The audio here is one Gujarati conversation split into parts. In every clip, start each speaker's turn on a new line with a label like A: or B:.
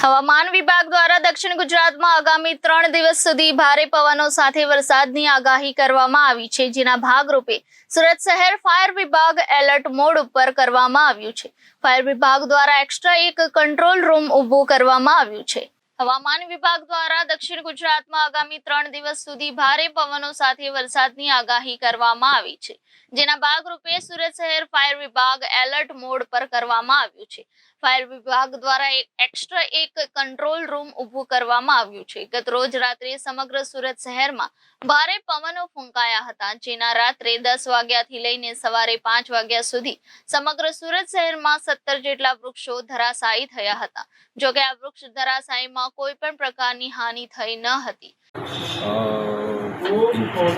A: હવામાન વિભાગ દ્વારા દક્ષિણ ગુજરાતમાં આગામી 3 દિવસ સુધી ભારે પવનો સાથે વરસાદની આગાહી કરવામાં આવી છે, જેના ભાગરૂપે સુરત શહેર ફાયર વિભાગ એલર્ટ મોડ ઉપર કરવામાં આવ્યું છે। ફાયર વિભાગ દ્વારા એક્સ્ટ્રા એક કંટ્રોલ રૂમ ઊભું કરવામાં આવ્યું છે। હવામાન વિભાગ દ્વારા દક્ષિણ ગુજરાતમાં આગામી 3 દિવસ સુધી ભારે પવનો સાથે વરસાદની આગાહી કરવામાં આવી છે, જેના ભાગરૂપે સુરત શહેર ફાયર વિભાગ એલર્ટ મોડ પર કરવામાં આવ્યું છે। ફાયર વિભાગ દ્વારા એક્સ્ટ્રા એક કંટ્રોલ રૂમ ઊભું કરવામાં આવ્યું છે। ગત રોજ રાત્રે સમગ્ર સુરત શહેરમાં ભારે પવનો ફૂંકાયા હતા, જેના રાત્રે 10 વાગ્યાથી લઈને સવારે 5 વાગ્યા સુધી સમગ્ર સુરત શહેરમાં 17 જેટલા વૃક્ષો ધરાશાયી થયા હતા। જો કે આ વૃક્ષ ધરાશાયીમાં કોઈ પણ પ્રકારની હાનિ થઈ ન હતી।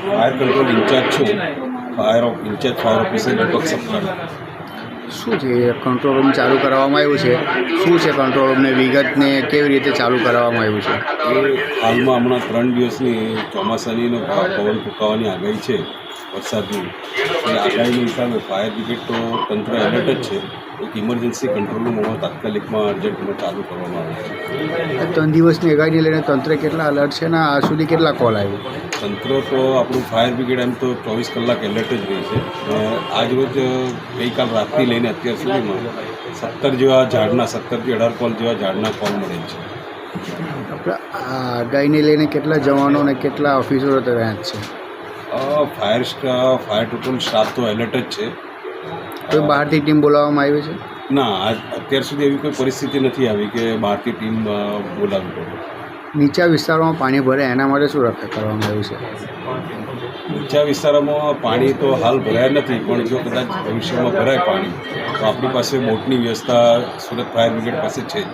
B: ફાયર કંટ્રોલ ઇન્ચાર્જ છું, ફાયર ઓફિસર દીપક સપ્તાહ।
C: શું છે કંટ્રોલ રૂમ ચાલુ કરવામાં આવ્યું છે? શું છે કંટ્રોલ રૂમને વિગતને કેવી રીતે ચાલુ કરવામાં આવ્યું છે?
B: એ હાલમાં હમણાં 3 દિવસની ચોમાસાની પવન ફૂંકાવાની આગાહી છે, વરસાદની। એ આગાહીના હિસાબે ફાયર બ્રિગેડ તો તંત્ર એલર્ટ જ છે। એક ઇમરજન્સી કંટ્રોલ રૂમ હમણાં તાત્કાલિકમાં અર્જન્ટમાં ચાલુ કરવામાં આવે છે।
C: 3 દિવસની આગાહીને લઈને તંત્ર કેટલા અલર્ટ છે ને આ સુધી કેટલા કોલ આવ્યો?
B: તંત્ર તો આપણું ફાયર બ્રિગેડ એમ તો 24 કલાક એલર્ટ જ રહી છે। આજ રોજ ગઈકાલ રાતથી લઈને અત્યાર સુધીમાં 17 જેવા ઝાડના 17 થી 18 કોલ જેવા ઝાડના કોલ મળેલ છે।
C: આપણે આ આગાહીને લઈને કેટલા જવાનો અને કેટલા ઓફિસરો તૈયાર છે?
B: ફાયર ટોટલ સ્ટાફ તો એલર્ટ જ છે।
C: કોઈ બહારથી ટીમ બોલાવવામાં આવી છે?
B: ના, અત્યાર સુધી એવી કોઈ પરિસ્થિતિ નથી આવી કે બહારથી ટીમ બોલાવવી પડે।
C: નીચા વિસ્તારોમાં પાણી ભરે એના માટે શું રક્ષા કરવામાં આવ્યું છે?
B: નીચા વિસ્તારોમાં પાણી તો હાલ ભરાયા નથી, પણ જો કદાચ ભવિષ્યમાં ભરાય પાણી તો આપણી પાસે બોટની વ્યવસ્થા સુરત ફાયર બ્રિગેડ પાસે છે જ।